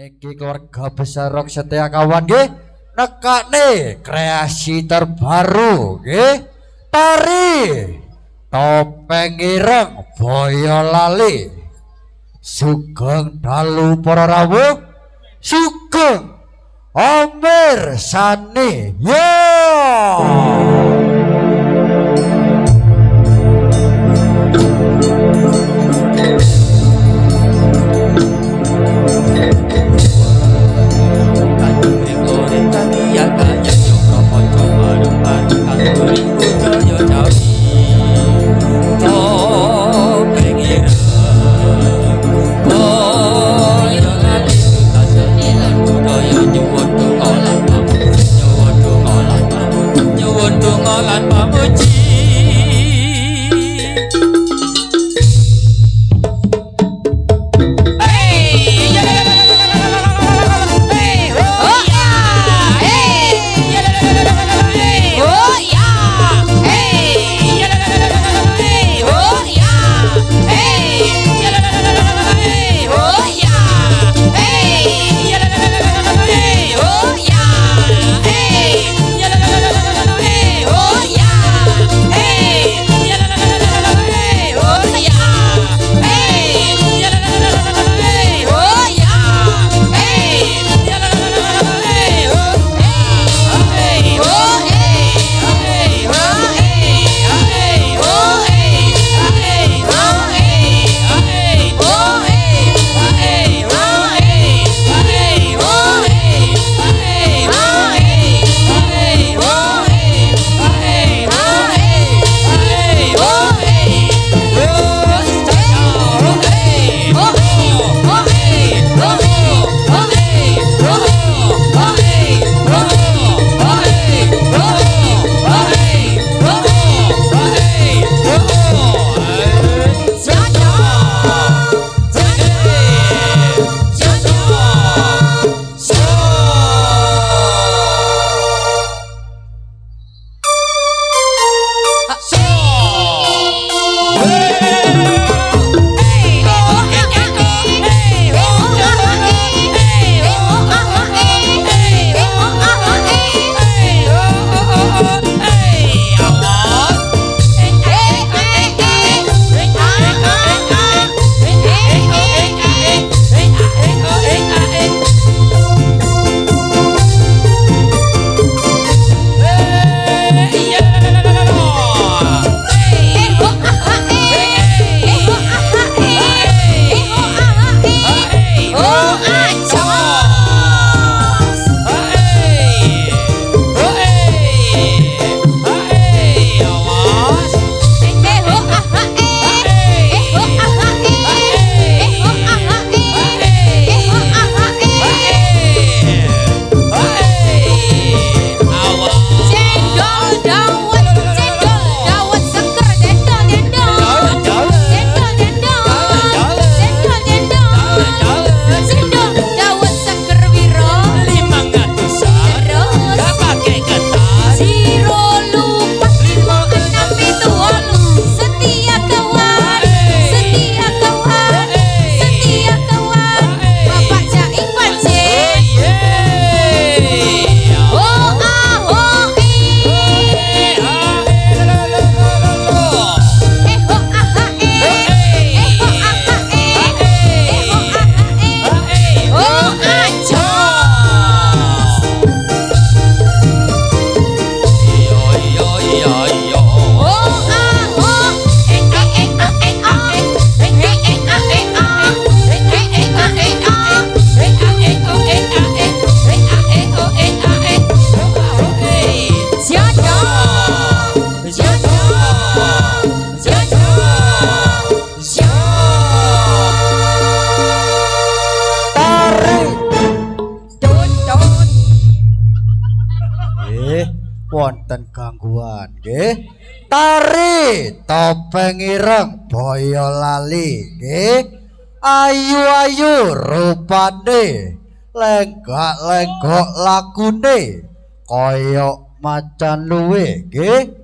Niki keluarga besar Rock Setia kawan nggih nekane kreasi terbaru nggih tari topeng ireng Boyolali sugeng dalu para rawuh sugeng Amir Sani yo wonten gangguan nggih tari topeng ireng Boyolali nggih ayu-ayu rupane lenggak-lenggok lakune kaya macan luwe nggih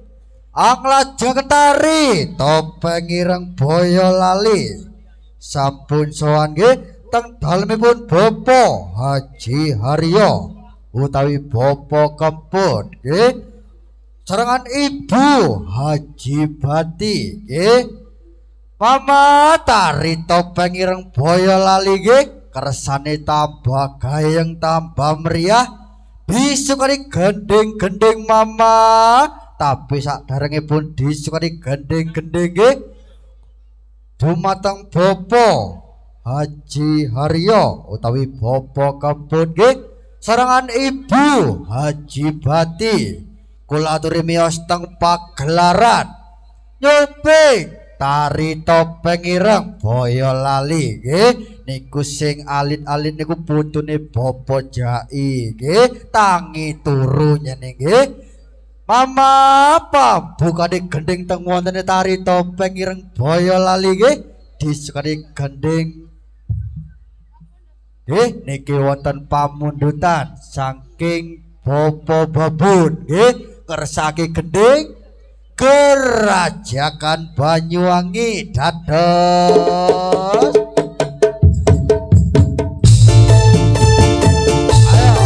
Anglajeng tari topeng ireng Boyolali sampun sowan nggih teng dalemipun Bapak Haji Haryo utawi Bapak Kemput nggih serangan Ibu Haji Bati nggih Mama tari topeng ireng Boyolali nggih kersane tambah gayeng tambah meriah disukani gending-gending Mama tapi saderengipun disukani gending-gending nggih dumateng Bapak Haji Haryo utawi Bapak Kemput nggih serangan Ibu Haji Bati kula aturi miyos teng pagelaran nyuping tari topeng ireng Boyolali nggih niku sing alit-alit niku putune Bapak Jai nggih tangi turu nyene nggih Mama pambukane gending teng wontene tari topeng ireng Boyolali nggih disukani gending nggih niki wonten pamundutan saking Bapak Babun nggih kersake gending Kerajaan Banyuwangi dados ayo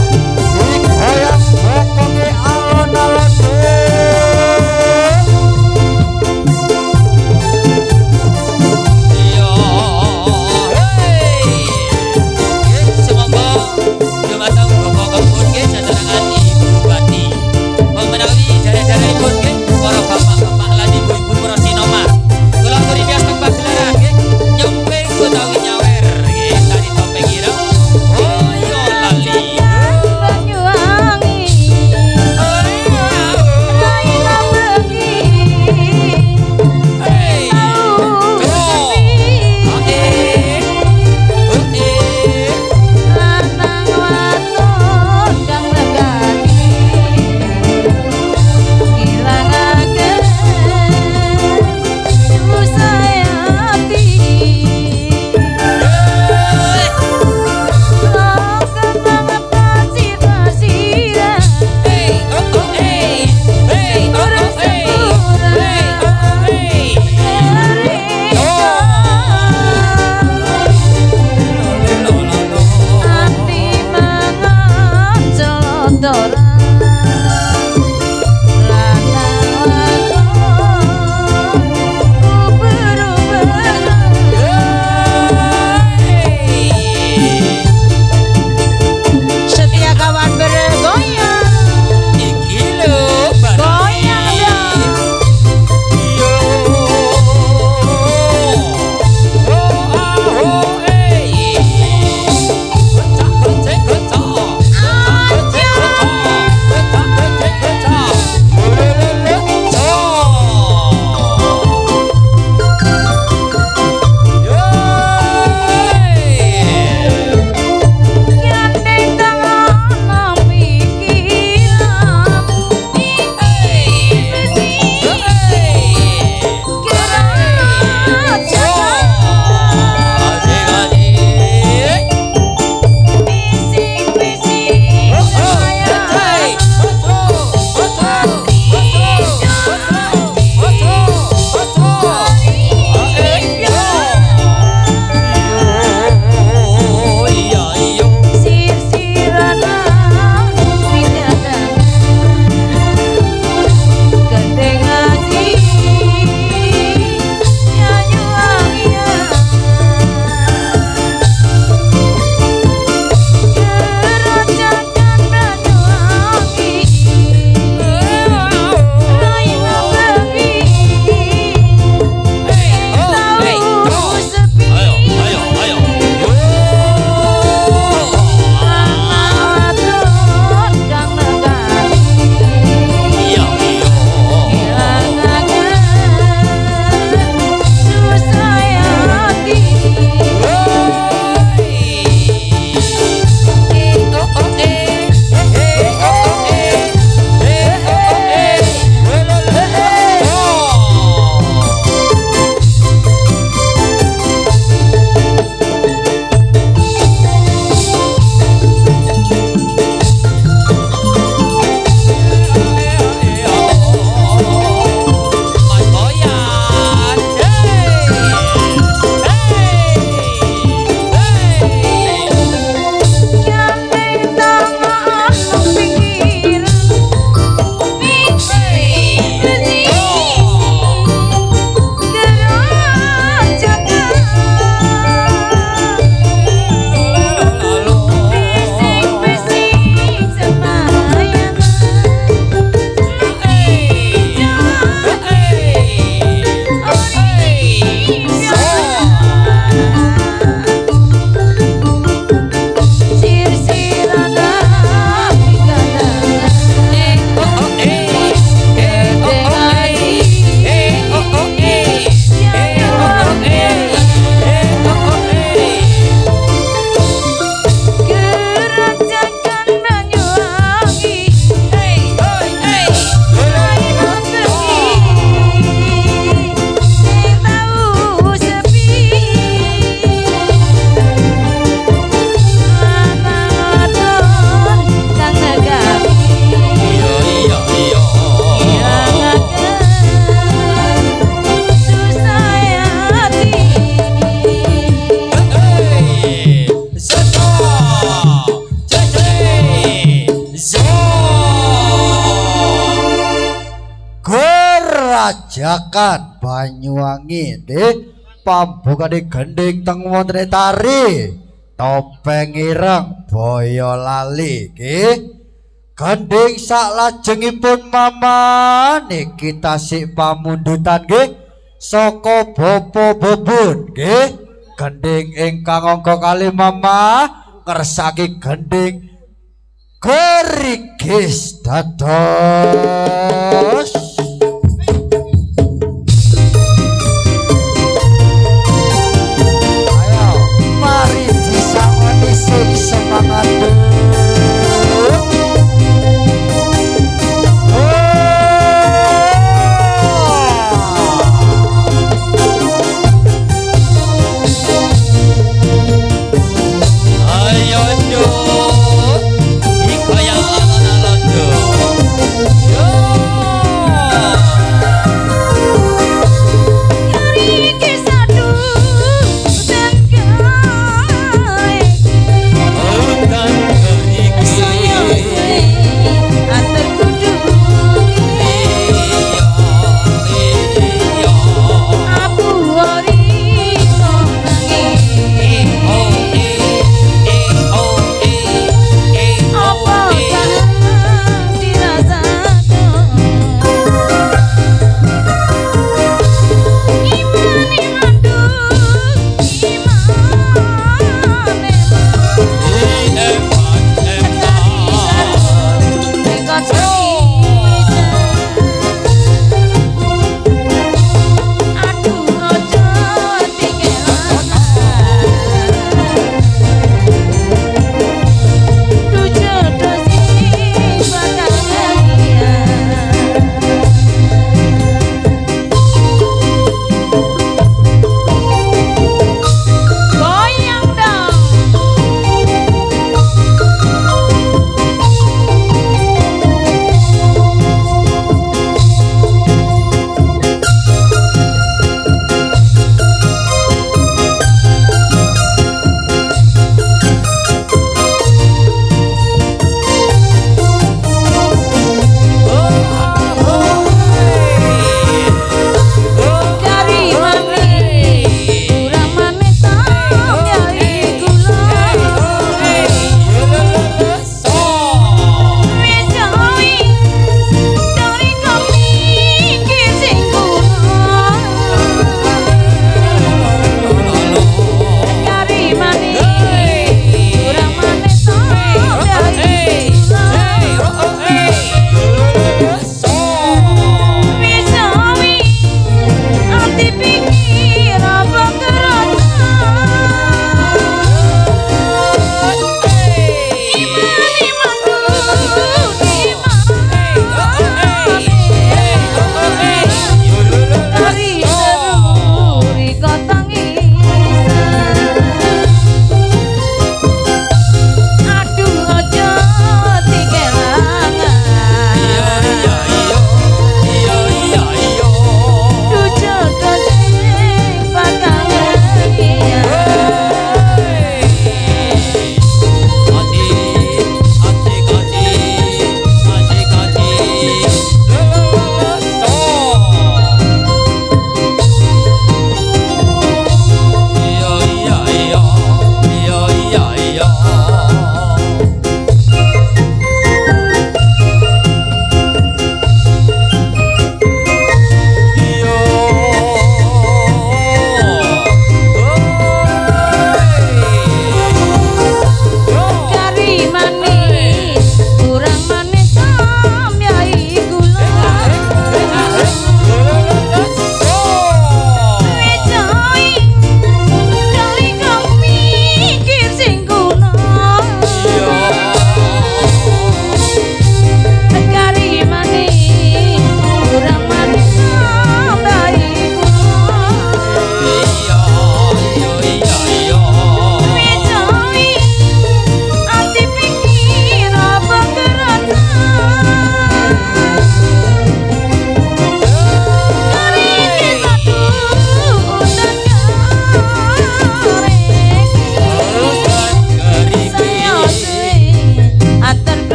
digoyang bokonge alon-alon yo hey semoga dumateng Bapak Kemput nggih sesarengan Ibu Bati menawi daerah-daerahipun nggih para bapak-bapak lan ibu-ibu para sinoma kula aturi bias teng pagelaran nggih nyumping Jagat Banyuwangi nggih pambukane gending teng wonten tari topeng ireng Boyolali nggih gending saklajengipun mama niki tasik pamundutan nggih saka Bapa Bubun nggih gending ingkang angka kalih mama ngersaki gending Gerigis dados ayo mari disangoni sing semangat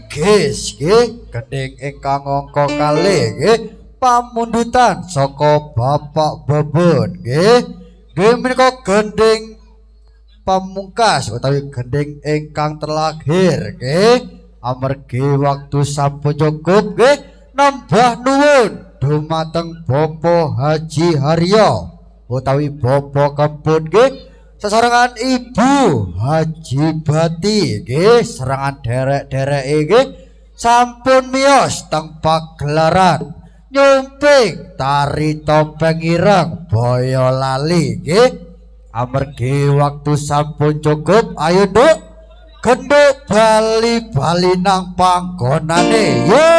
Gis nggih gending ingkang angka kalih nggih pamundutan saka Bapak Bebun nggih. Nggih menika gending pamungkas utawi gending ingkang terakhir nggih. Amargi waktu sampun cukup nggih nambah nuwun dumateng Bapak Haji Haryo utawi Bapak Kebun nggih. Sesarengan Ibu Haji Bati nggih serangan derek-dereke nggih sampun miyos teng pagelaran nyumping tari topeng ireng Boyolali nggih. Amargi waktu sampun cukup ayo Nduk genduk bali-bali nang panggonane yo.